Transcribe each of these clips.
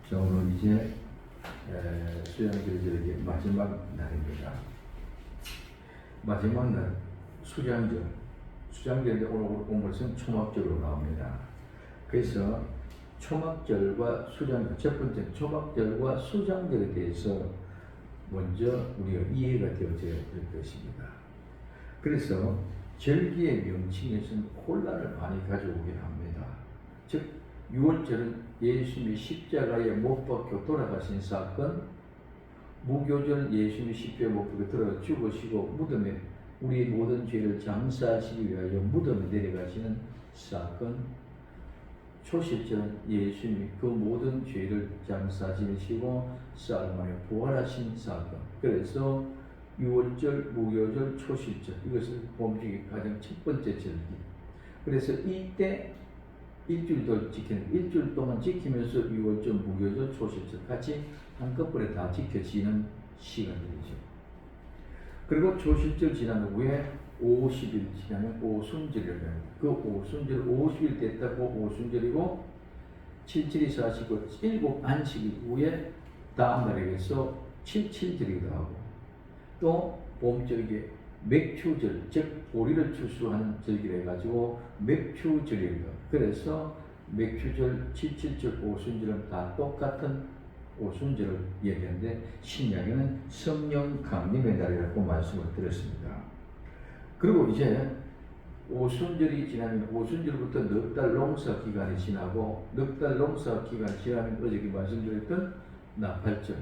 자, 오늘 이제 수양절이 마지막 날입니다. 마지막 날 수양절. 수양절인데 오늘 온 것은 초막절로 나옵니다. 그래서 초막절과 수양절, 첫 번째 초막절과 수양절에 대해서 먼저 우리가 이해가 되어져야 될 것입니다. 그래서 절기의 명칭에서는 혼란을 많이 가져오긴 합니다. 즉 6월절은 예수님이 십자가에 못 박혀 돌아가신 사건, 무교절은 예수님이 십자가에 못 박혀 돌아가 죽으시고 무덤에 우리의 모든 죄를 장사하시기 위하여 무덤에 내려가시는 사건, 초실절은 예수님이 그 모든 죄를 장사하시고 사흘 부활하신 사건. 그래서 6월절, 무교절, 초실절, 이것을 봄중의 가장 첫 번째 절기. 그래서 이때 일주일도 지키는, 일주일 동안 지키면서 6월절, 무교절, 초실절 같이 한꺼번에 다 지켜지는 시간들이죠. 그리고 초실절 지난 후에 50일 지나면 오순절이라고 합니다. 그 오순절, 50일 됐다고 오순절이고, 7일이 49, 7 안식 후에 다음 날에서 77절이기도 하고, 또 봄절기에 맥추절, 즉 보리를 추수하는 절기라 해가지고 맥추절입니다. 그래서 맥추절, 77절, 오순절은 다 똑같은 오순절을 얘기하는데 신약에는 성령 강림의 날이라고 말씀을 드렸습니다. 그리고 이제 오순절이 지나면 오순절부터 넉 달 농사 기간이 지나고 넉 달 농사 기간이 지나면 어저께 말씀드렸던 나팔절,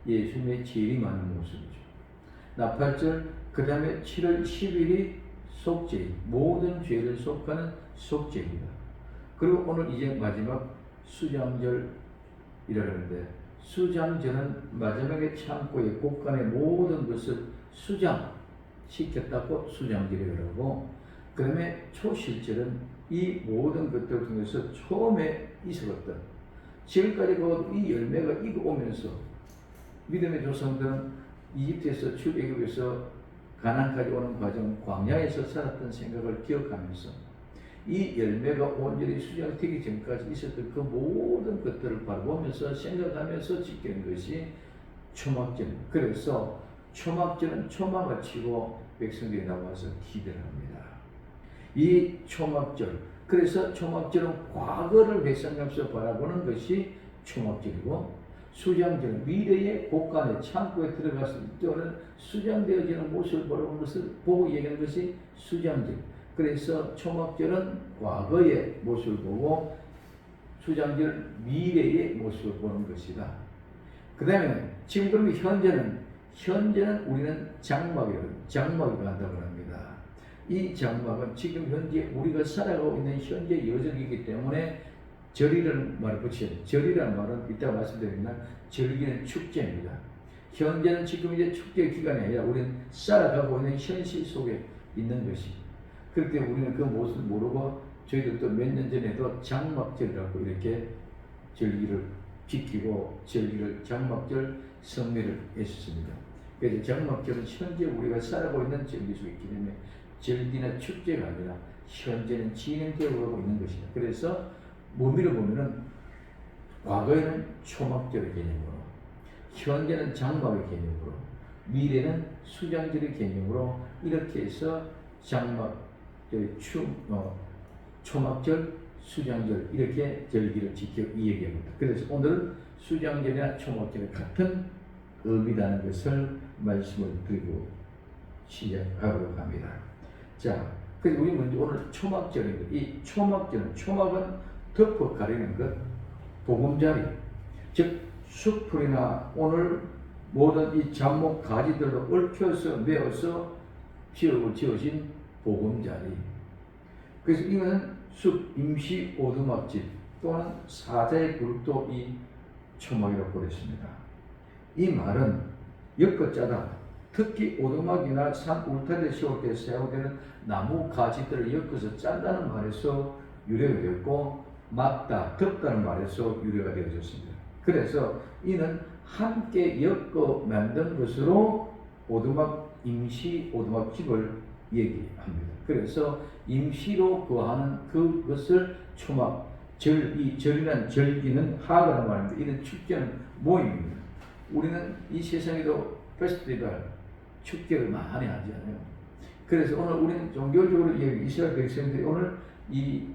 예수님의 제일이 많은 모습이죠. 나팔절, 그 다음에 7월 10일이 속죄, 모든 죄를 속하는 속죄입니다. 그리고 오늘 이제 마지막 수장절이라고 하는데, 수장절은 마지막에 창고에 곳간의 모든 것을 수장시켰다고 수장절이라고 하고, 그 다음에 초실절은 이 모든 것들을 통해서 처음에 있었던, 지금까지 이 열매가 익어오면서 믿음의 조상들은 이집트에서 출애굽에서 가나안까지 오는 과정, 광야에서 살았던 생각을 기억하면서 이 열매가 온전히 수장되기 전까지 있었던 그 모든 것들을 바라보면서 생각하면서 지키는 것이 초막절입니다. 그래서 초막절은 초막을 치고 백성들이 나와서 기대를 합니다. 이 초막절, 그래서 초막절은 과거를 회상하면서 바라보는 것이 초막절이고, 수장절은 미래의 곳간에 창고에 들어갔을 때는 수장되어지는 모습을 보는 것을 보고 얘기하는 것이 수장절. 그래서 초막절은 과거의 모습을 보고 수장절은 미래의 모습을 보는 것이다. 그 다음에 지금 그러면 현재는 우리는 장막이라고 한다고 합니다. 이 장막은 지금 현재 우리가 살아가고 있는 현재 여정이기 때문에 절이라는 말을 붙여요. 절이라는 말은 이따가 말씀드리지만 절기는 축제입니다. 현재는 지금 이제 축제 기간이 아니라 우리는 살아가고 있는 현실 속에 있는 것이. 그렇기 때문에 우리는 그 모습을 모르고 저희들도 몇 년 전에도 장막절이라고 이렇게 절기를 지키고 절기를 장막절 성례를 했습니다. 그래서 장막절은 현재 우리가 살아가고 있는 절기 속에 있기 때문에 절기나 축제가 아니라 현재는 진행되어 가고 있는 것이다. 그래서 의미를 보면은 과거에는 초막절의 개념으로, 현재는 장막의 개념으로, 미래는 수장절의 개념으로 이렇게 해서 장막절, 초막절, 수장절 이렇게 절기를 지켜 이 얘기합니다. 그래서 오늘 수장절이나 초막절이 같은 의미라는 것을 말씀을 드리고 시작하도록 합니다. 자, 그래서 우리 먼저 오늘 초막절입니다. 이 초막절은, 초막은 덮어 가리는 것, 보금자리, 즉 숲풀이나 오늘 모든 이 잡목 가지들로 얽혀서 메어서 지어진 보금자리. 그래서 이거는 숲, 임시 오두막집 또는 사자의 그룹도 이 초막이라고 그랬습니다. 이 말은 엮어짜다. 특히 오두막이나 산 울타리를 세울 때 사용되는 나무 가지들을 엮어서 짠다는 말에서 유래가 되었고, 막다, 덮다는 말에서 유래가 되어졌습니다. 그래서 이는 함께 엮어 만든 것으로 임시 오두막집을 얘기합니다. 그래서 임시로 거하는 그것을 초막, 이 절이란 절기는 하거나 말입니다. 이런 축제는 모임입니다. 우리는 이 세상에도 페스티벌, 축제를 많이 하잖아요. 그래서 오늘 우리는 종교적으로 이스라엘 백성들이 오늘 이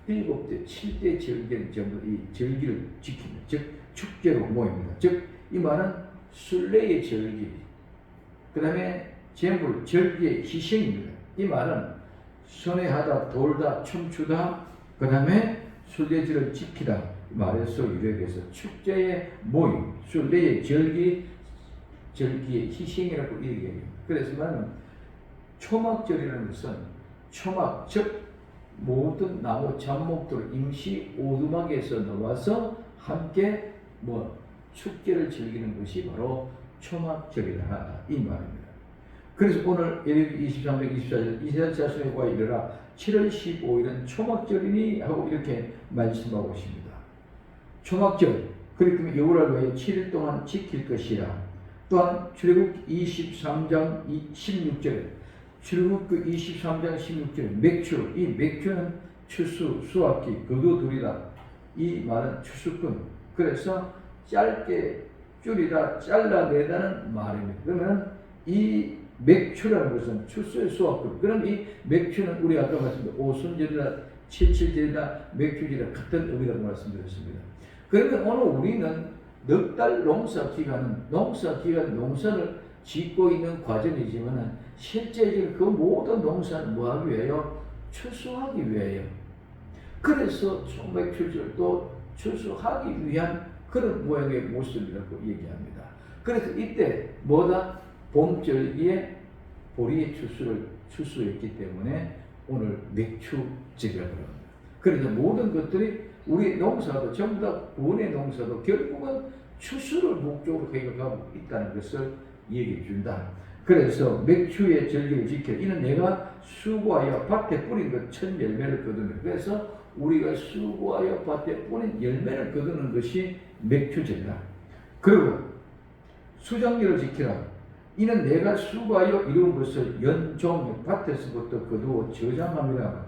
7대, 7대 절기를 전부 이 절기를 지킵니다. 즉 축제로 모입니다. 즉 이 말은 순례의 절기, 그 다음에 제물, 절기의 희생입니다. 이 말은 선회하다, 돌다, 춤추다, 그 다음에 순례절을 지키다 말에서 유래돼서 축제의 모임, 순례의 절기, 절기의 희생이라고 얘기해요. 그래서 말은 초막절이라는 것은 초막, 즉 모든 나무 잡목들을 임시 오두막에서 나와서 함께 축제를 즐기는 것이 바로 초막절이다 이 말입니다. 그래서 오늘 예레미야 23장 24절 이스라엘 자손의 보아 이르라 7월 15일은 초막절이니 하고 이렇게 말씀하고 있습니다. 초막절, 그렇게 여호와를 위하여 7일 동안 지킬 것이라. 또한 출애굽 23장 16절에 출애굽 23장 16절에 맥주, 이 맥주는 추수, 수확기, 거두들이다. 이 말은 추수꾼. 그래서 짧게 줄이다, 잘라내다는 말입니다. 그러면 이 맥주라는 것은 추수의 수확꾼. 그럼 이 맥주는 우리 아까 말씀드린 오순절이나 칠칠절이나 맥주절이나 같은 의미라고 말씀드렸습니다. 그러면 오늘 우리는 넉 달 농사 기간은 농사를 짓고 있는 과정이지만 실제적으로 그 모든 농사는 뭐하기 위해요? 추수하기 위해요. 그래서 초맥추절도 추수하기 위한 그런 모양의 모습이라고 얘기합니다. 그래서 이때 뭐다? 봄절기에 보리의 추수했기 때문에 오늘 맥추절이라고 합니다. 그래서 모든 것들이 우리 농사도 전부 다 구원의 농사도 결국은 추수를 목적으로 해가고 있다는 것을 얘기해 준다. 그래서 맥추의 절기를 지켜 이는 내가 수고하여 밭에 뿌린 것 첫 열매를 거두는. 그래서 우리가 수고하여 밭에 뿌린 열매를 거두는 것이 맥추절이다. 그리고 수장절을 지키라. 이는 내가 수고하여 이룬 것을 연종 밭에서부터 거두어 저장함이라.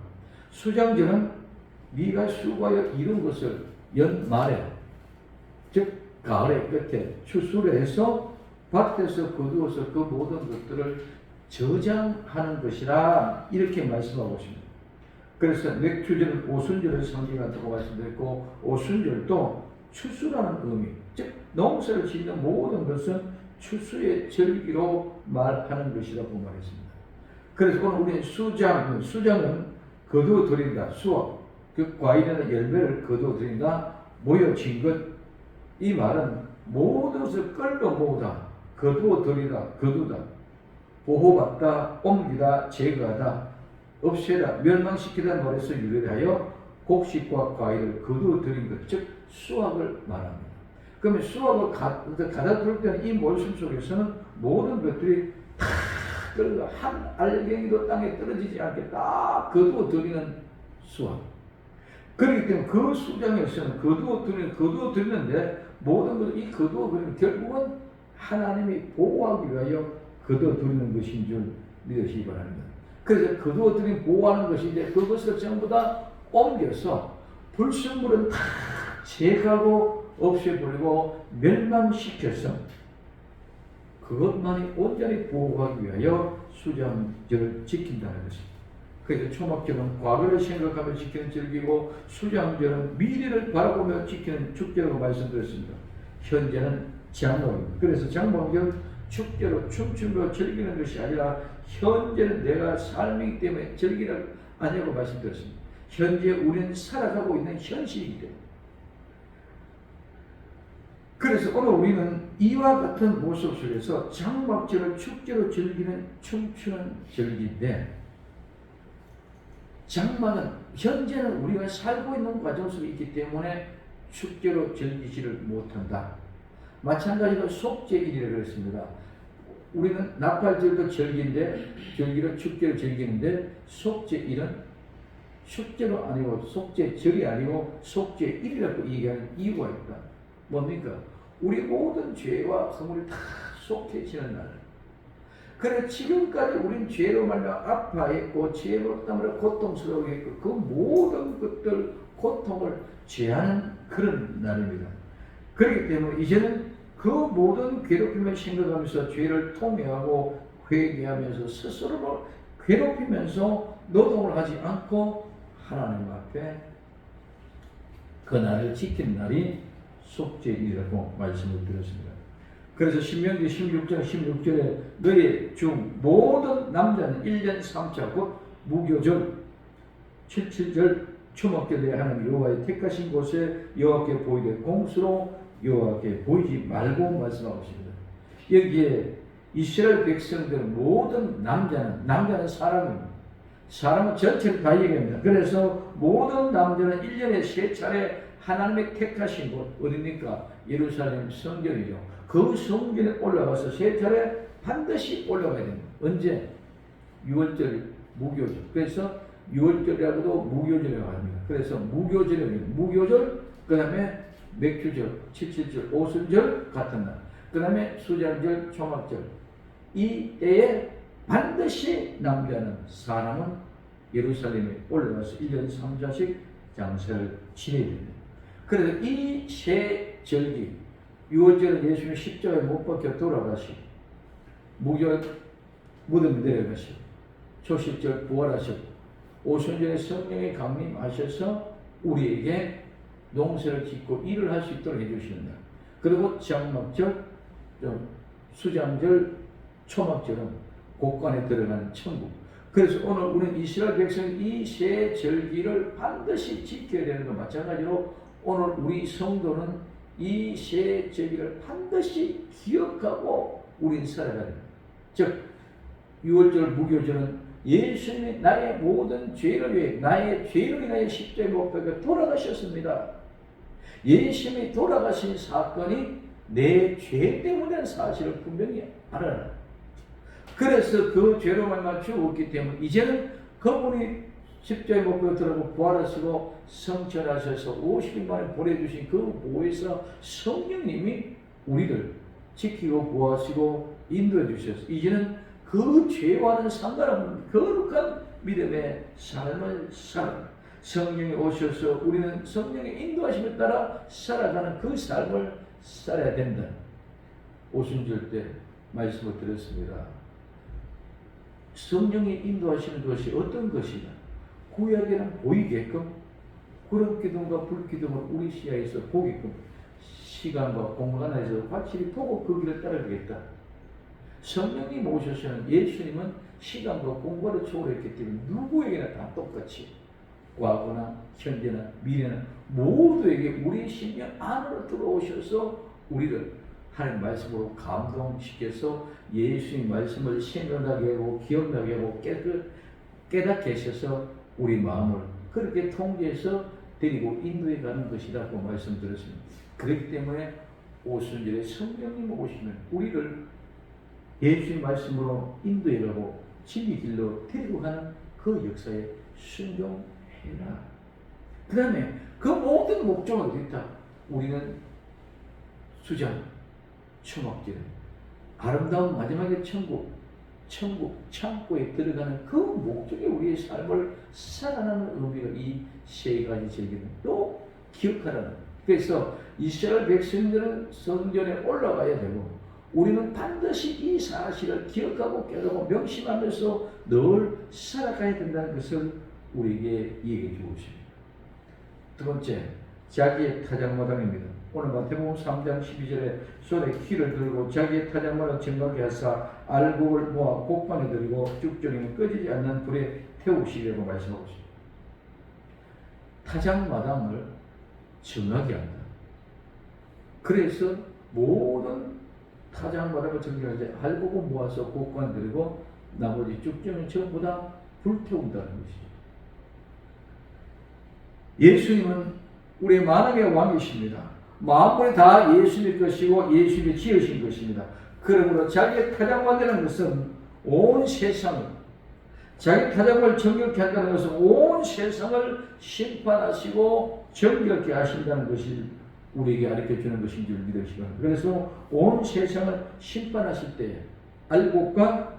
수장절은 네가 수고하여 이룬 것을 연말에, 즉 가을의 끝에 추수를 해서 밭에서 거두어서 그 모든 것들을 저장하는 것이라 이렇게 말씀하고 있습니다. 그래서 맥추절은 오순절을 상징한다고 말씀드렸고 오순절도 추수라는 의미, 즉 농사를 짓는 모든 것은 추수의 절기로 말하는 것이라고 말했습니다. 그래서 오늘 우리는 수장은 거두어 드린다, 수확, 그 과일이나 열매를 거두어 드린다, 모여진 것. 이 말은 모든 것을 끌고 모으다, 거두어 드리다, 거두다, 보호받다, 옮기다, 제거하다, 없애다, 멸망시키다는 말에서 유래하여 곡식과 과일을 거두어 드린 것, 즉 수확을 말합니다. 그러면 수확을 가다 들을 때는 이 말씀 속에서는 모든 것들이 다 한 알갱이도 땅에 떨어지지 않게 딱 거두어 드리는 수확. 그렇기 때문에 그 수장에서는 거두어 드리는데 모든 것을 이 거두어 드리는 결국은 하나님이 보호하기 위하여 거두어 드리는 것인 줄 믿으시기 바랍니다. 그래서 거두어 드린 보호하는 것인데 그것을 전부 다 옮겨서 불순물은 다 제거하고 없애버리고 멸망시켜서 그것만이 온전히 보호하기 위하여 수장절을 지킨다는 것입니다. 그래서 초막절은 과거를 생각하며 지키는 절기고 수장절은 미래를 바라보며 지키는 축제라고 말씀드렸습니다. 현재는 장로입니다. 그래서 장로절 축제로 춤추며 즐기는 것이 아니라 현재는 내가 삶이기 때문에 즐기라고 아니라고 말씀드렸습니다. 현재 우리는 살아가고 있는 현실이기 때문에. 그래서 오늘 우리는 이와 같은 모습 속에서 장막절을 축제로 즐기는 춤추는 절기인데 장막은 현재는 우리가 살고 있는 과정 속에 있기 때문에 축제로 즐기지를 못한다. 마찬가지로 속죄일이라고 그랬습니다. 우리는 나팔절도 절기로 축제로 즐기는데 속죄일은 축제로 아니고 속죄절이 아니고 속죄일이라고 얘기하는 이유가 있다. 뭡니까? 우리 모든 죄와 허물이 다 속해지는 날. 그래 지금까지 우린 죄로 말며 아파했고 죄로 때문에 고통스러워했고 그 모든 것들 고통을 제하는 그런 날입니다. 그렇기 때문에 이제는 그 모든 괴롭힘을 생각하면서 죄를 통회하고 회개하면서 스스로를 괴롭히면서 노동을 하지 않고 하나님 앞에 그 날을 지키는 날이 속죄일이라고 말씀을 드렸습니다. 그래서 신명기 16장 16절에 너희 중 모든 남자는 1년 3차 곧 무교절 77절 초막절에 하나님 여호와의 택하신 곳에 여호와께 보이되 공수로 여호와께 보이지 말고 말씀하고 있습니다. 여기에 이스라엘 백성들은 모든 남자는 사람은 전체를 다 얘기합니다. 그래서 모든 남자는 1년에 3차례 하나님의 택하신 곳 어디입니까? 예루살렘 성전이죠. 그 성전에 올라가서 3차례 반드시 올라가야 됩니다. 언제? 6월절 무교절. 그래서 6월절이라고도 무교절이라고 합니다. 그래서 무교절, 그 다음에 맥주절, 77절, 오순절 같은 날, 그 다음에 수장절, 초막절. 이 때에 반드시 남자는 사람은 예루살렘에 올라가서 1년 3차씩 장사를 지내야 됩니다. 그래서 이 세 절기, 6월절은 예수님 십자가에 못 박혀 돌아가시고, 무교절 무덤에 내려가시고, 초실절 부활하시고, 오순절에 성령이 강림하셔서 우리에게 농사를 짓고 일을 할 수 있도록 해주시는 날. 그리고 장막절, 수장절, 초막절은 곳간에 들어가는 천국. 그래서 오늘 우리는 이스라엘 백성이 이 세 절기를 반드시 지켜야 되는 것 마찬가지로 오늘 우리 성도는 이 세 절기를 반드시 기억하고 우리는 살아가야 됩니다. 즉 6월절 무교절은 예수님이 나의 모든 죄를 위해 나의 죄로 인하여 십자가에 못 박혀 돌아가셨습니다. 예수님이 돌아가신 사건이 내 죄 때문에 사실을 분명히 알아라. 그래서 그 죄로 말미암아 죽었기 때문에 이제는 그분이 십자가에 못 박혀 들어가고 부활하시고 성천하셔서 50일 만에 보내주신 그 보혜사 성령님이 우리를 지키고 구하시고 인도해 주셔서 이제는 그 죄와는 상관없는 거룩한 믿음의 삶을 살아 성령이 오셔서 우리는 성령의 인도하심에 따라 살아가는 그 삶을 살아야 된다. 오순절 때 말씀을 드렸습니다. 성령이 인도하시는 것이 어떤 것이냐? 구약에는 보이게끔 구름 기둥과 불 기둥을 우리 시야에서 보게끔 시간과 공간에서 확실히 보고 그 길을 따라가겠다. 성령님 오셔서는 예수님은 시간과 공간을 초월했기 때문에 누구에게나 다 똑같이 과거나 현재나 미래나 모두에게 우리의 심령 안으로 들어오셔서 우리를 하나님 말씀으로 감동시켜서 예수님 말씀을 생각하게 하고 기억나게 하고 깨닫게 하셔서 우리 마음을 그렇게 통제해서 데리고 인도해 가는 것이라고 말씀드렸습니다. 그렇기 때문에 오순절에 성령님 오시면 우리를 예수님 말씀으로 인도해 가고 진리 길로 데리고 가는 그 역사에 순종해라. 그 다음에 그 모든 목적은 어디 있다? 우리는 수장, 초막절, 아름다운 마지막의 천국, 창고에 들어가는 그 목적이 우리의 삶을 살아나는 의미가 이 세 가지 절기는 또 기억하라는. 그래서 이스라엘 백성들은 성전에 올라가야 되고 우리는 반드시 이 사실을 기억하고 깨닫고 명심하면서 늘 살아가야 된다는 것을 우리에게 얘기해 주고 있습니다. 두 번째, 자기의 타작마당입니다. 오늘 마태복음 3장 12절에 손에 키를 들고 자기의 타작마당 정각에 하사 알곡을 모아 곡간에 들이고 죽전이면 꺼지지 않는 불에 태우시려고 말씀하고 있습니다. 타작마당을 정하게 한다. 그래서 모든 타작마당을 정리하지 알곡을 모아서 곡간 들이고 나머지 죽전은 전부 다 불태운다는 것이죠. 예수님은 우리의 만왕의 왕이십니다. 만물이 다 예수님의 것이고 예수님이 지으신 것입니다. 그러므로 자기의 타작마당이라는 것은 온 세상을 자기 타작을 정결케 한다는 것은 온 세상을 심판하시고 정결케 하신다는 것이 우리에게 가르쳐주는 것인 줄 믿으시기 바랍니다. 그래서 온 세상을 심판하실 때 알곡과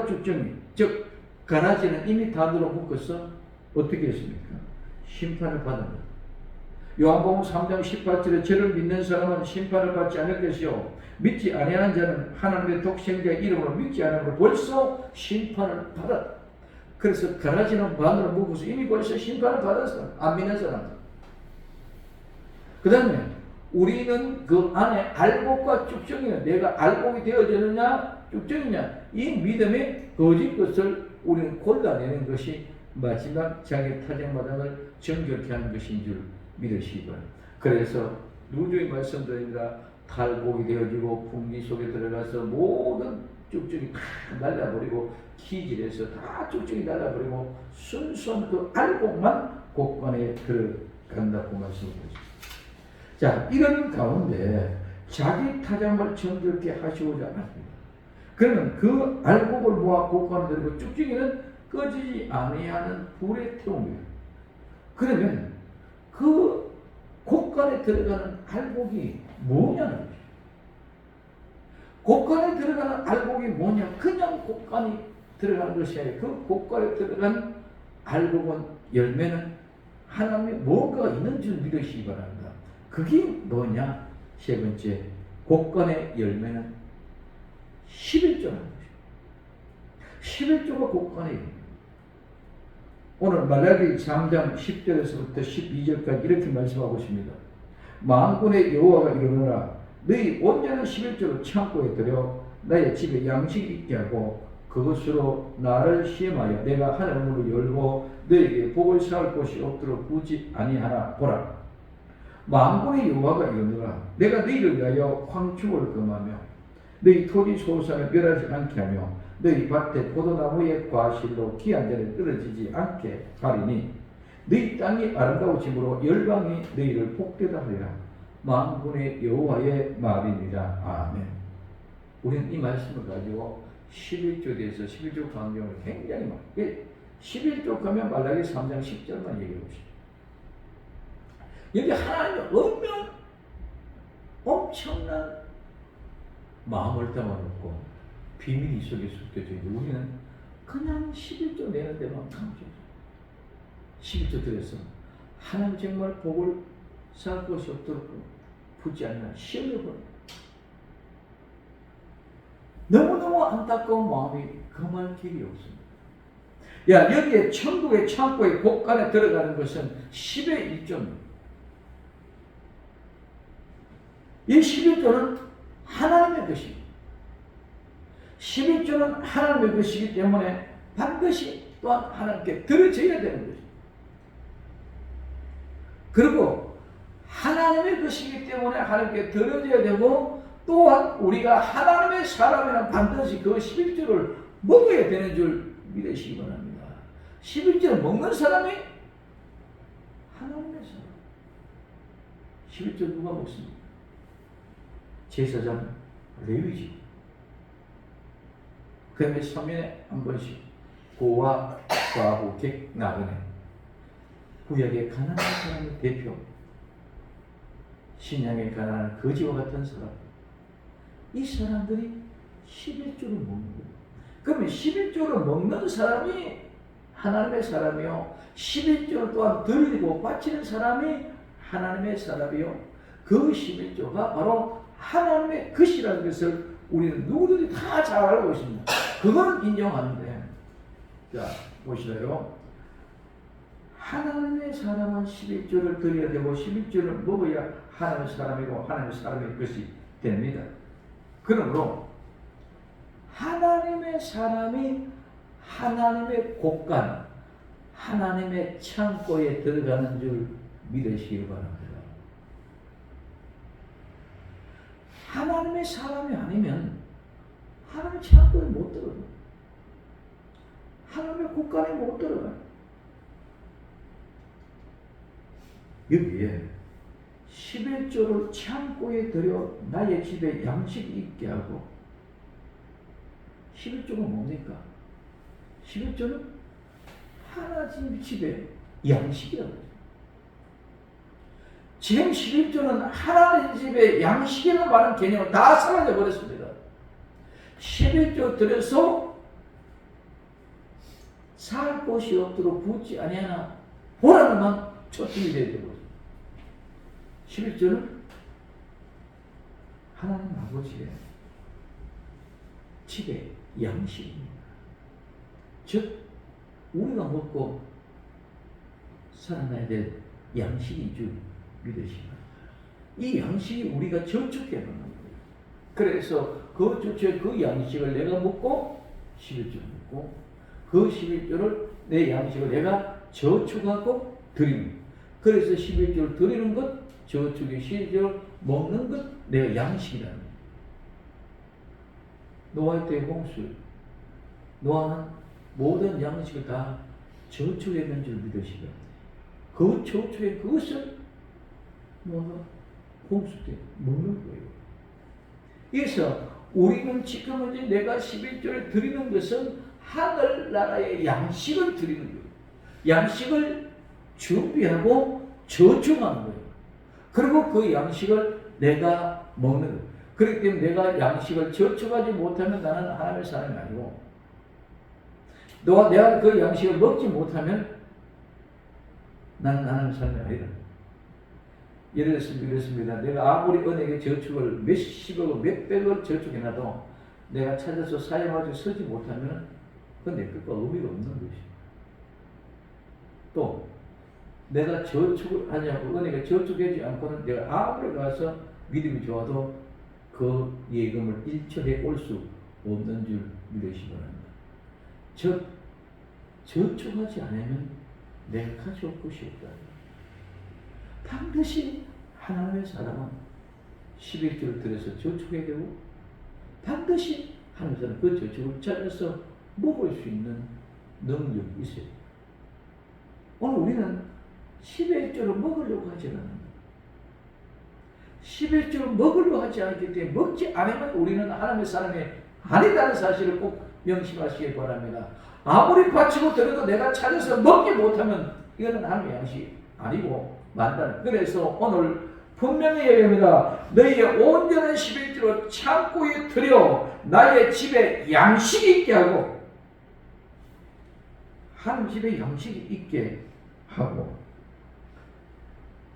쭉정이 즉 가라지는 이미 단으로 묶어서 어떻게 했습니까? 심판을 받은 것. 요한복음 3장 18절에 저를 믿는 사람은 심판을 받지 않을 것이요 믿지 아니하는 자는 하나님의 독생자의 이름으로 믿지 않으므로 벌써 심판을 받았다. 그래서 가라지는 반으로 묶어서 이미 벌써 심판을 받았어. 안 믿는 사람. 그 다음에 우리는 그 안에 알곡과 쭉정이냐, 내가 알곡이 되어지느냐 쭉정이냐, 이 믿음의 거짓 것을 우리는 골라내는 것이 마지막 자기 타작마당을 정결케 하는 것인 줄 믿으시기 바랍니다. 그래서 누누이 말씀드립니다. 탈곡이 되어지고 풍기 속에 들어가서 모든 쭉쭉이 다 날라버리고 기질에서 다 쭉쭉이 날라버리고 순수한 그 알곡만 곡간에 들어간다고 말씀드렸습니다. 자, 이런 가운데 자기 타작을 정결케 하시고자 합니다. 그러면 그 알곡을 모아 곡간에 들고 쭉쭉이는 꺼지지 아니하는 불에 태웁니다. 그러면 그 곡간에 들어가는 알곡이 뭐냐는 거죠. 곡간에 들어가는 알곡이 뭐냐? 그냥 곡간이 들어가는 것이 아니라 그 곡간에 들어간 알곡은 열매는 하나님의 뭔가가 있는 줄 믿으시기 바랍니다. 그게 뭐냐? 세 번째, 곡간의 열매는 11조라는 거죠. 11조가 곡간의 열매. 오늘 말라기 3장 10절에서부터 12절까지 이렇게 말씀하고 있습니다. 만군의 여호와가 이르노라 너희 온전한 11조를 창고에 들여 나의 집에 양식이 있게 하고 그것으로 나를 시험하여 내가 하늘 문을 열고 너희에게 복을 쌓을 곳이 없도록 굳이 아니하나 보라. 만군의 여호와가 이르노라 내가 너희를 위하여 황축을 금하며 너희 토지 소산을 멸하지 않게 하며 너희 밭에 포도나무의 과실로 귀한 자를 떨어지지 않게 하리니 너희 땅이 아름다워짐으로 열방이 너희를 복되다 하리라. 만군의 여호와의 말이니라. 아멘. 우리는 이 말씀을 가지고 11조 대해서 11조 강경을 굉장히 많이 11조 가면 말라기 3장 10절만 얘기해 봅시다. 여기 하나님의 엄청난 마음을 담아놓고 비밀이 속에 숨겨져 있는데 우리는 그냥 11조 내는 데만 강조해요. 11조 들여서 하나님 정말 복을 쌓을 것이 없도록 붙지 않나 시험해버려. 너무너무 안타까운 마음이 금할 길이 없습니다. 야, 여기에 천국의 창고에 곡간에 들어가는 것은 10의 1조입니다. 이 11조는 하나님의 것입니다. 11조는 하나님의 것이기 때문에 반드시 또한 하나님께 들어져야 되는 것입니다. 그리고 하나님의 것이기 때문에 하나님께 들어져야 되고 또한 우리가 하나님의 사람이란 반드시 그 11조를 먹어야 되는 줄 믿으시기 바랍니다. 11조를 먹는 사람이 하나님의 사람. 11조 누가 먹습니까? 제사장 레위지. 그 다음에 3년에 한 번씩 고와 과후 객 나그네 구약의 가난한 사람의 대표, 신약의 가난한 거지와 같은 사람, 이 사람들이 11조를 먹는 거예요. 그러면 11조를 먹는 사람이 하나님의 사람이요, 11조를 또한 드리고 바치는 사람이 하나님의 사람이요, 그 11조가 바로 하나님의 것이라는 것을 우리는 누구든지 다 잘 알고 있습니다. 그건 인정하는데, 자 보시나요? 하나님의 사람은 11조를 드려야 되고 11조를 먹어야 하나님의 사람이고 하나님의 사람의 것이 됩니다. 그러므로 하나님의 사람이 하나님의 곳간, 하나님의 창고에 들어가는 줄 믿으시기 바랍니다. 하나님의 사람이 아니면 하나님의 창고에 못 들어가요. 하나님의 곳간에 못 들어가요. 여기에 11조를 창고에 들여 나의 집에 양식이 있게 하고, 11조가 뭡니까? 11조는 하나님 집에 양식이라고 해요. 지금 11조는 하나님 집에 양식이라고 하는 개념을 다 사라져 버렸습니다. 11조 들여서 살 곳이 없도록 붓지 아니하나 보라는만 초점이 되어 있는 거죠. 11절은 하나님 아버지의 집의 양식입니다. 즉 우리가 먹고 살아나야 될 양식인 줄 믿으시면 이 양식이 우리가 저축해 놓는 거예요. 그래서 그 양식을 내가 먹고 11절 먹고 그 11절을 내 양식을 내가 저축하고 드리는 거예요. 그래서 11절 드리는 것, 저축의 11절 먹는 것, 내가 양식이라는 거예요. 노아의 때의 홍수, 노아는 모든 양식을 다 저축했는 줄 믿으시면 그 저축의 그것을 노아가 홍수 때 먹는 거예요. 그래서 우리는 지금 이제 내가 11조를 드리는 것은 하늘나라의 양식을 드리는 거예요. 양식을 준비하고 저축하는 거예요. 그리고 그 양식을 내가 먹는 거예요. 그렇기 때문에 내가 양식을 저축하지 못하면 나는 하나님의 사람이 아니고 내가 그 양식을 먹지 못하면 나는 하나님의 사람이 아니다. 예를 들어서 이렇습니다. 내가 아무리 은행에 저축을 몇십억, 몇백억 저축해놔도 내가 찾아서 사용하지 쓰지 못하면 그건 내 것과 의미가 없는 것이죠. 또 내가 저축을 하냐고 은행에 저축하지 않고는 내가 아무리 가서 믿음이 좋아도 그 예금을 일처리해 올 수 없는 줄 믿으시기 바랍니다. 즉 저축하지 않으면 내가 가져올 것이 없다. 반드시 하나님의 사람은 11조를 들여서 저축해야 되고 반드시 하나님의 사람은 그 저축을 찾아서 먹을 수 있는 능력이 있어요. 오늘 우리는 11조를 먹으려고 하지 않는다. 11조를 먹으려고 하지 않기 때문에 먹지 않으면 우리는 하나님의 사람이 아니다는 사실을 꼭 명심하시기 바랍니다. 아무리 바치고 들어도 내가 찾아서 먹지 못하면 이거는 하나님의 양식이 아니고 만다는. 그래서 오늘 분명히 얘기합니다. 너희의 온전한 11조로 창고에 들여 나의 집에 양식이 있게 하고 하나님 집에 양식이 있게 하고.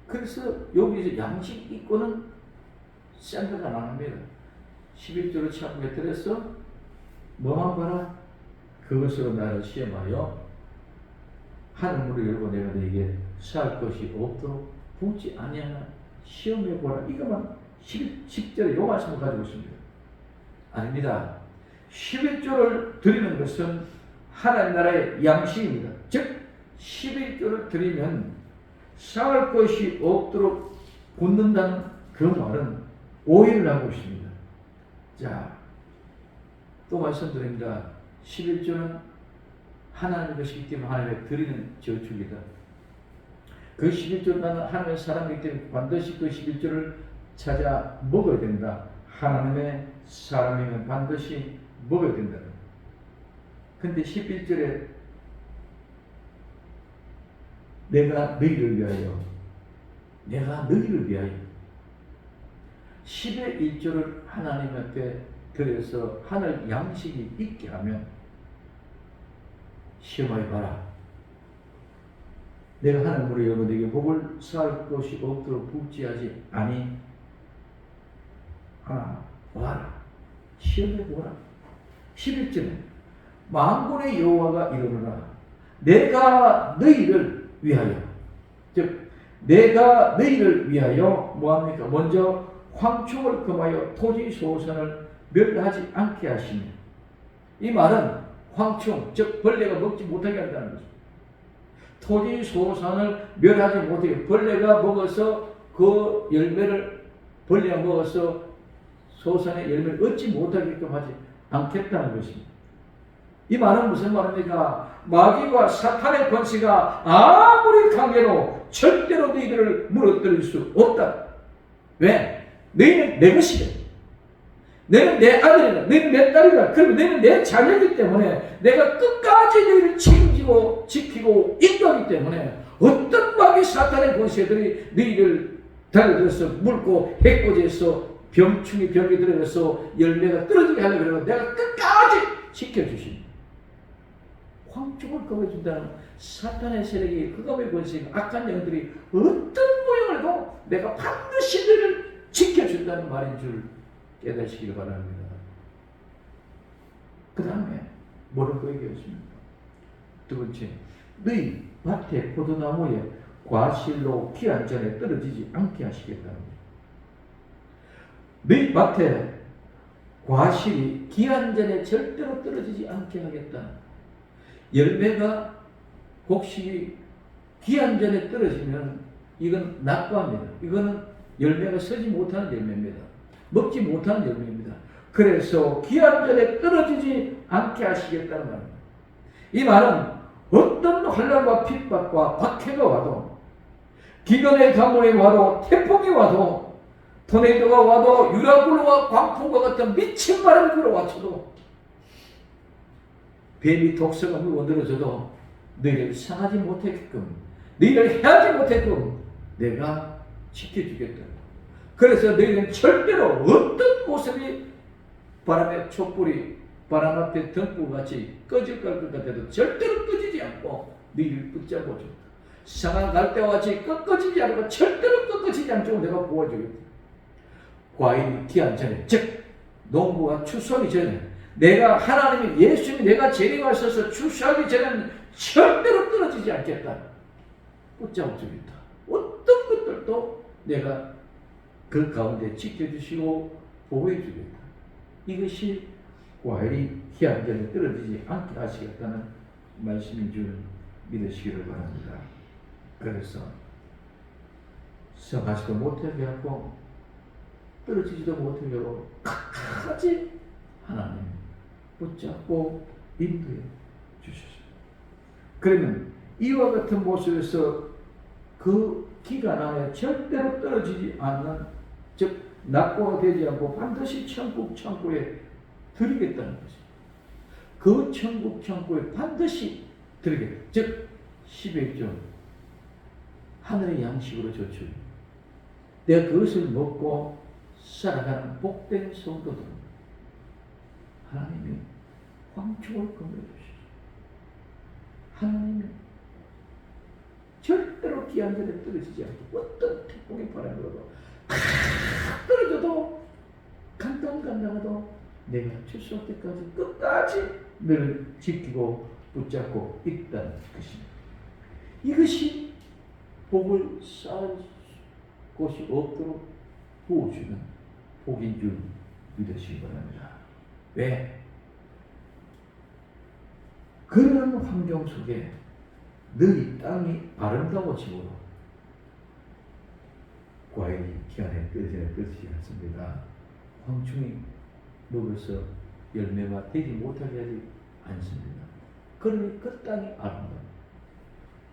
그래서 여기서 양식 있고는 생각 안 합니다. 11조로 창고에 들여서 뭐만 봐라? 그것으로 나를 시험하여 하늘문을 열고 내가 너에게 살 것이 없도록 붓지 아니하나 시험해보라. 이것만 10절에 요 말씀을 가지고 있습니다. 아닙니다. 11조를 드리는 것은 하나님 나라의 양식입니다. 즉 11조를 드리면 살 것이 없도록 붓는다는 그 말은 오해를 하고 있습니다. 자, 또 말씀드립니다. 11조는 하나님의 것이기 때문에 하나님의 드리는 저축이다. 그 11조는 하나님의 사람이기 때문에 반드시 그 11조를 찾아 먹어야 된다. 하나님의 사람이면 반드시 먹어야 된다. 근데 11절에 내가 너희를 위하여 10의 1조를 하나님 앞에 드려서 하늘 양식이 있게 하면 시험하여 봐라. 내가 하늘 문을 열고 너에게 복을 쌓을 것이 없도록 붓지하지 아니 와라. 시험해 보라. 11절에 만군의 여호와가 이르노라. 내가 너희를 위하여, 즉 내가 너희를 위하여 뭐합니까? 먼저 황충을 금하여 토지 소산을 멸하지 않게 하시며, 이 말은 황충, 즉 벌레가 먹지 못하게 한다는 것입니다. 토지 소산을 멸하지 못하게, 벌레가 먹어서 그 열매를 벌레가 먹어서 소산의 열매를 얻지 못하게끔 하지 않겠다는 것입니다. 이 말은 무슨 말입니까? 마귀와 사탄의 권세가 아무리 강해도 절대로 너희들을 무너뜨릴 수 없다. 왜? 너희는 내 것이다. 너희는 내 아들이다. 너희는 내 딸이다. 그리고 너희는 내 자녀이기 때문에 내가 끝까지 너희를 책임지고 지키고 인도하기 때문에 어떤 마귀 사탄의 권세들이 너희를 달려들어서 물고 해코지해서 병충이 병이 들어가서 열매가 떨어지게 하려고 그러고 내가 끝까지 지켜주십니다. 황축을 거머쥔다는 사탄의 세력이 흑암의 권세가 악한 영들이 어떤 모양을 해도 내가 반드시 너를 지켜준다는 말인 줄 깨닫시길 바랍니다. 그 다음에 뭐라고 얘기했습니까? 두 번째, 너희 밭에 포도나무에 과실로 기한 전에 떨어지지 않게 하시겠다는 거예요. 너희 밭에 과실이 기한 전에 절대로 떨어지지 않게 하겠다. 열매가 곡식이 기한 전에 떨어지면 이건 낙과입니다. 이거는 열매가 서지 못하는 열매입니다. 먹지 못하는 열매입니다. 그래서 기한 전에 떨어지지 않게 하시겠다는 말입니다. 이 말은 어떤 환난과 핍박과 박해가 와도, 기근의 가뭄이 와도, 태풍이 와도, 토네이도가 와도, 유라굴로와 광풍과 같은 미친 바람이 불어와쳐도, 뱀이 독성을 물어들어줘도 너희를 상하지 못하게끔, 너희를 해하지 못하게끔 내가 지켜주겠다. 그래서 너희는 절대로 어떤 모습이 바람의 촛불이 바람 앞에 등불같이 꺼질 것 같아도 절대로 꺼지지 않고 너희를 붙잡아 주겠다. 상한 갈대와 같이 꺾어지지 않고 절대로 꺾어지지 않도록 내가 보아주겠다. 과일이 기한 전에, 즉 농부가 추수하기 전에, 내가 하나님이 예수님이 내가 재림하셔서 추수하기 전에는 절대로 떨어지지 않겠다. 붙잡아 주겠다. 어떤 것들도 내가 그 가운데 지켜주시고 보호해 주겠다. 이것이 과일이 기한 전에 떨어지지 않게 하시겠다는 말씀인 줄 믿으시기를 바랍니다. 그래서 성하지도 못하게 하고 떨어지지도 못하게 하고 끝까지 하나님 붙잡고 인도해 주셨습니다. 그러면 이와 같은 모습에서 그 기간 안에 절대로 떨어지지 않는, 즉 낙고가 되지 않고 반드시 천국 창고에 드리겠다는 것입니다. 그 천국 창고에 반드시 드리겠다. 즉 11조 하늘의 양식으로 저축. 내가 그것을 먹고 살아가는 복된 성도들, 하나님이 황축을 건져 주시죠. 하나님이 절대로 기한 전에 떨어지지 않고 어떤 태풍의 바람이 불어도 떨어져도 간당간당해도 내가 출소할 때까지 끝까지 너를 지키고 붙잡고 있다는 것입니다. 이것이 복을 쌓을 곳이 없도록 부어주는 복인 줄 믿으시기 바랍니다. 왜? 그런 환경 속에 너희 땅이 아름다워지므로 과일이 기한에 떨어지지 않습니다. 황충이 먹어서 열매가 되지 못하게 하지 않습니다. 그러니 그 땅이 아름다워.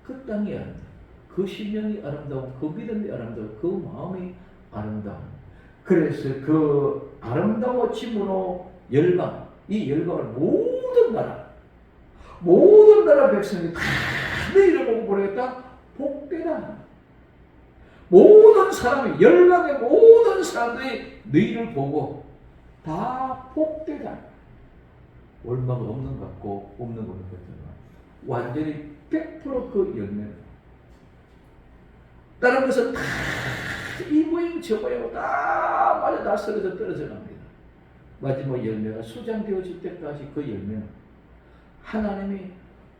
그 땅이 아름다워. 그 심령이 아름다워. 그 믿음이 아름다워. 그 마음이 아름다워. 그래서 그 아름다워짐으로 열방, 이 열방을 모든 나라 백성이 다 너희를 보고 보내겠다. 복되다. 모든 사람이, 열방의 모든 사람들이 너희를 보고 다 복되다. 얼마가 없는 것 같고 없는 것 같잖아. 완전히 100% 그 열매다. 다른 것은 다 이 모양 저 모양 다 맞아 다 쓰러져 떨어져 갑니다. 마지막 열매가 수장되어질 때까지 그 열매는 하나님이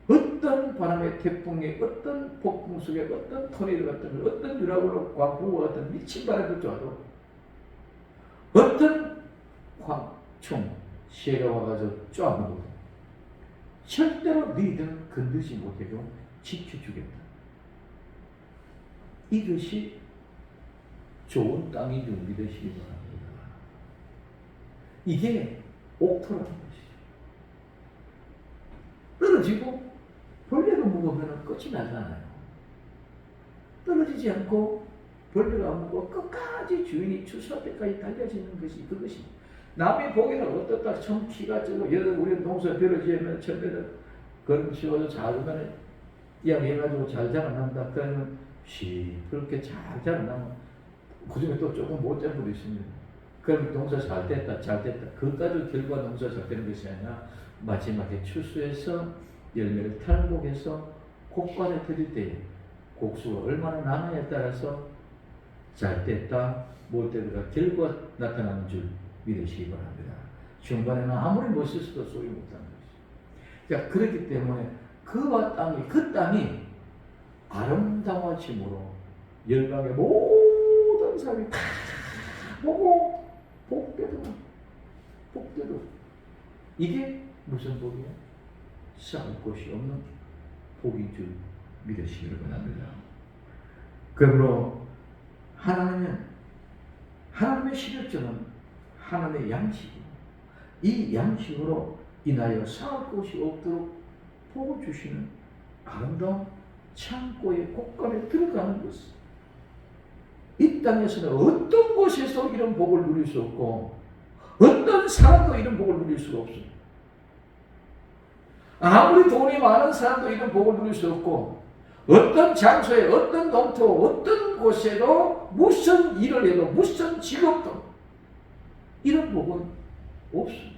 어떤 바람의 태풍에, 어떤 폭풍 속에, 어떤 토네이도 같은, 어떤 유라굴로 광풍과 같은 미친 바람이 쫓아도, 어떤 황충 새가 와가지고 쫓아먹어도 절대로 너희들은 건드지 못하고 지켜주겠다. 이것이 좋은 땅이 줄 믿으시기 바랍니다. 이게 옥토라는 것이죠. 떨어지고 벌레가 묵으면 끝이 나잖아요. 떨어지지 않고 벌레가 안 묵고 끝까지 주인이 추수할 때까지 달려지는 것이 그것이. 남의 보기는 어떻다. 참 키가 적고 여러 우리 동서 벼러지면 천배들 그런 씌워서 자르면 이야기해가지고 잘 자라난다. 그러면 그렇게 잘 자라나면 그중에 또 조금 못 잡은 분도 있습니다. 그럼 농사 잘 됐다. 그것까지 결과 농사 잘 되는 것이 아니라 마지막에 추수해서 열매를 탈곡해서 곡간에 들일 때 곡수가 얼마나 나느냐에 따라서 잘 됐다 못 됐다 결과가 나타나는 줄 믿으시기 바랍니다. 중간에는 아무리 멋있어도 소용없다는 것이죠. 그러니까 그렇기 때문에 그 땅이 아름다워짐으로 열방의 모든 사람이 다 보고 복되도 이게 무슨 복이야? 쌓을 곳이 없는 복인 줄 믿으시기를 바랍니다. 그러므로 하나님의 시력전은 하나님의 양식이고 이 양식으로 인하여 쌓을 곳이 없도록 복을 주시는 아름다운 창고의 곡간에 들어가는 것은 이 땅에서는 어떤 곳에서 이런 복을 누릴 수 없고 어떤 사람도 이런 복을 누릴 수가 없습니다. 아무리 돈이 많은 사람도 이런 복을 누릴 수 없고 어떤 장소에 어떤 농토 어떤 곳에도 무슨 일을 해도 무슨 직업도 이런 복은 없습니다.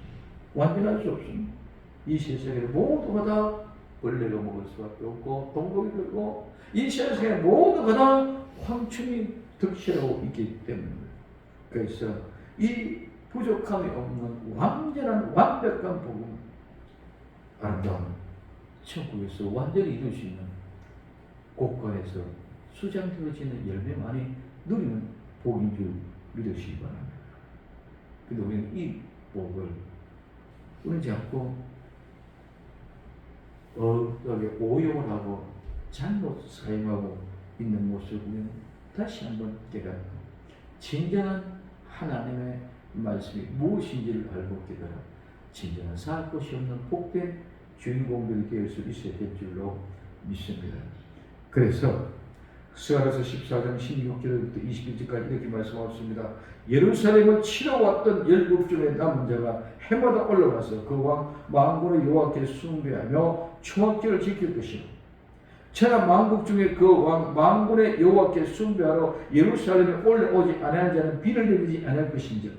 완전할 수 없습니다. 이 세상에 모두가 다 벌레가 먹을 수밖에 없고 동독이 들고 이 세상에 모두가 다 황충이 득실하고 있기 때문입니다. 그래서 이 부족함이 없는 완전한 완벽한 복음 아름다운 천국에서 완전히 이룰 수 있는 곳간에서 수장되어지는 열매만이 누리는 복인 줄 믿으시기 바랍니다. 근데 우리는 이 복을 우리는 자꾸 오용을 하고 잘못 사용하고 있는 모습을 우리는 다시 한번 깨닫고 진정한 하나님의 말씀이 무엇인지를 알고 깨달아 진정한 살 곳이 없는 복된 주인공들이 될 수 있어야 될 줄로 믿습니다. 그래서 스가랴서 14장 16절부터 21절까지 이렇게 말씀하셨습니다. 예루살렘을 치러 왔던 열국 중에 남은 자가 해마다 올라가서 그 왕 만군의 여호와께 숭배하며 초막절을 지킬 것이요 천하 만국 중에 그 왕 만군의 여호와께 숭배하러 예루살렘에 올라오지 아니한 자는 비를 내리지 아니할 것인즉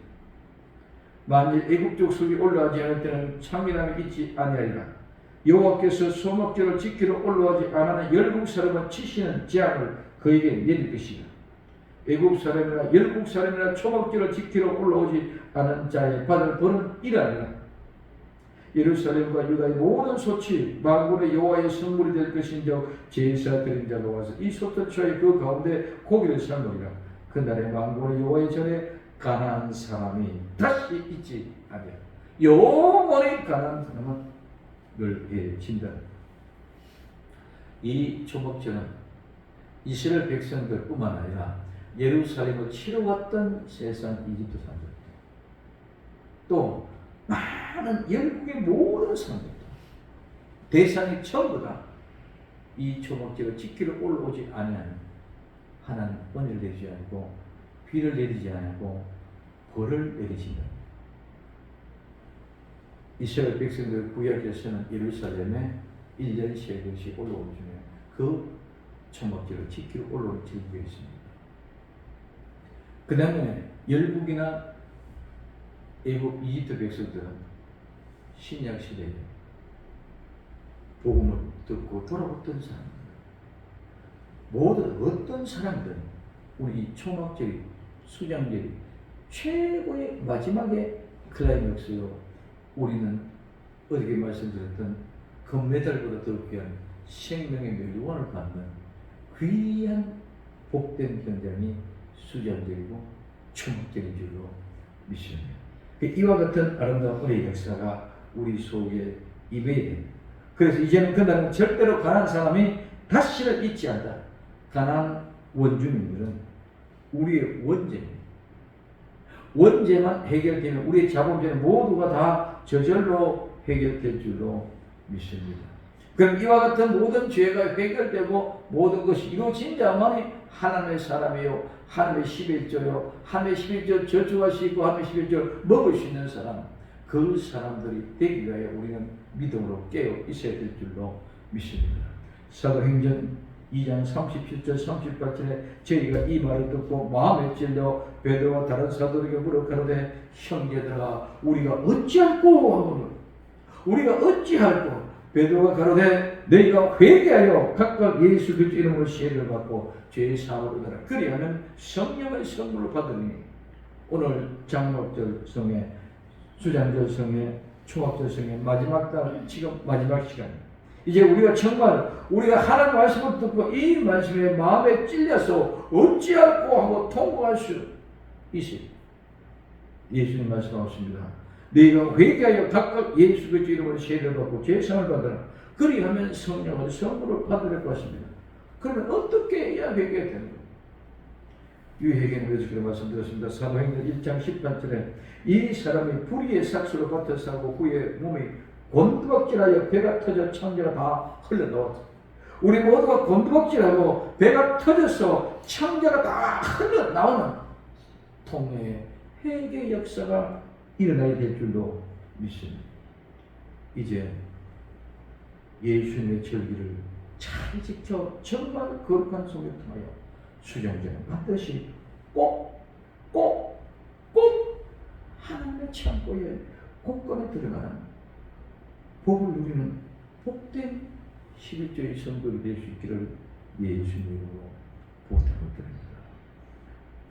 만일 애굽 족속이 올라오지 않을 때는 창민함이 있지 아니하리라. 여호와께서 소막절을 지키러 올라오지 않은 열국 사람은 치시는 재앙을 그에게 내릴 것이라. 애굽 사람이나 열국 사람이나 초막절을 지키러 올라오지 않은 자의 받을 벌은 이러하리라. 예루살렘과 유다의 모든 소치 만군의 여호와의 선물이 될 것인즉 제사 드린 자가 와서 이 소터초의 그 가운데 고기를 삶으리라. 그날에 만군의 여호와의 전에 가난한 사람이 다시 있지 아니하리라. 영원히 가난한 사람은 멸해진다. 이 초막절은 이스라엘 백성들뿐만 아니라 예루살렘을 치러 왔던 세상 이집트 사람들 또 많은 열국의 모든 사람들 대상이 전부 다 이 초막절을 지키러 올라오지 않으면 하나님 은혜를 내리지 않고 비를 내리지 않고 벌을 내리신다. 이스라엘 백성들 구약에서는 예루살렘에 1년에 3번씩 올라오는 중에 그 초막절을 지키러 올라오는 제도가 있습니다. 그 다음에 열국이나 애굽 이집트 백성들은 신약 시대에 복음을 듣고 돌아왔던 사람입니다. 모든 어떤 사람들은 우리 이 초막절이 수장절이 최고의 마지막에 클라이맥스로 우리는 어떻게 말씀드렸던 금메달보다 더 귀한 생명의 멸류관을 받는 귀한 복된 현장이 수장절이고 초막절인 줄로 믿습니다. 이와 같은 아름다운 은혜의 역사가 우리 속에 임해야 됩니다. 그래서 이제는 그날은 절대로 가난한 사람이 다시는 있지 않다. 가난한 원주민들은 우리의 원죄입니다. 원죄만 해결되면 우리의 자본죄는 모두가 다 저절로 해결될 줄로 믿습니다. 그럼 이와 같은 모든 죄가 해결되고 모든 것이 이루어진다만이 하나님의 사람이요 하나님의 11조요 하나님의 11조 저주할 수 있고 하나님의 11조 먹을 수 있는 사람 그 사람들이 되기 위하여 우리는 믿음으로 깨어 있어야 될 줄로 믿습니다. 사도행전 2장 37절 38절에 저희가 이 말을 듣고 마음에 찔려 베드로와 다른 사도에게 물어가는데 형제들아 우리가 어찌할꼬 하고는 우리가 어찌할꼬 베드로가 가로되 너희가 회개하여 각각 예수 그리스도 이름으로 세례를 받고 죄의 사함을 얻으라. 그리하면 성령의 선물을 받으니 오늘 장막절 성회, 수장절 성회, 초막절 성회 마지막 달 지금 마지막 시간. 이제 우리가 정말 우리가 하나님 말씀을 듣고 이 말씀에 마음에 찔려서 어찌할꼬 하고 통곡할 수 있어요. 예수님 말씀하십니다. 너희가 회개하여 각각 예수 그리스도 이름으로 세례를 받고 죄사함을 받으라. 그리하면 성령의 선물을 받을 것입니다. 그러면 어떻게 해야 회개가 되는 거예요? 이 회개는 그래서 그런 말씀드렸습니다. 사도행전 1장 18절에 이 사람이 불의의 삭수로 밭에 싸고 후에 몸이 곤두박질하여 배가 터져 창자가 다 흘러나왔다. 우리 모두가 곤두박질하고 배가 터져서 창자가 다 흘러나오는 통로의 회개 역사가 일어나야 될 줄로 믿습니다. 이제 예수님의 절기를 잘 지켜 정말 거룩한 성을 통하여 수장자는 반드시 꼭 하나님의 창고에 곳간에 들어가는 복을 누리는 복된 11조의 성도가 될 수 있기를 예수님으로 부탁을 드립니다.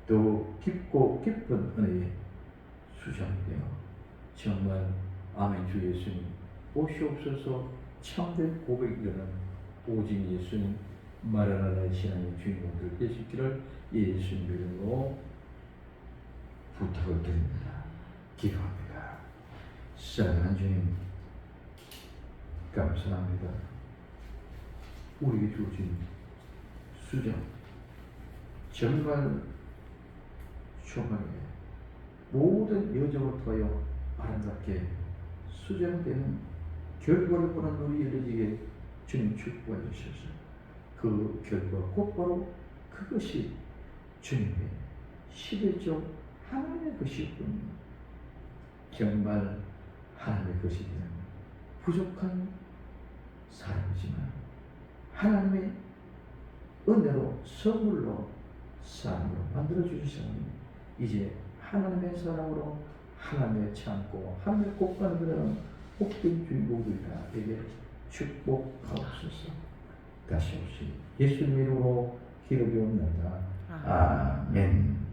또 깊고 깊은 은혜의 수장되어 정말 아멘 주 예수님 오시옵소서 참된 고백이 일어난 오직 예수님 마라나라의 신앙의 주인공들 될 수 있기를 예수님 이름으로 부탁을 드립니다. 기도합니다. 사랑하는 주님 감사합니다. 우리에게 주어진 수장 정말 초반에 모든 여정을 통하여 아름답게 수장되는 결과를 보는 우리 열리게 주님 축복해 주셔서 그 결과 곧바로 그것이 주님의 11조 하나님의 것이었군요. 정말 하나님의 것이 되는 부족한 사람이지만 하나님의 은혜로 선물로 사람으로 만들어 주셨으니 이제 하나님의 사람으로 하나님의 창고 하나님의 곳간에 들어가는 복된 주인공들에게 축복하옵소서. 다시 없이 예수님 이름으로 기도드리옵나이다. 아멘.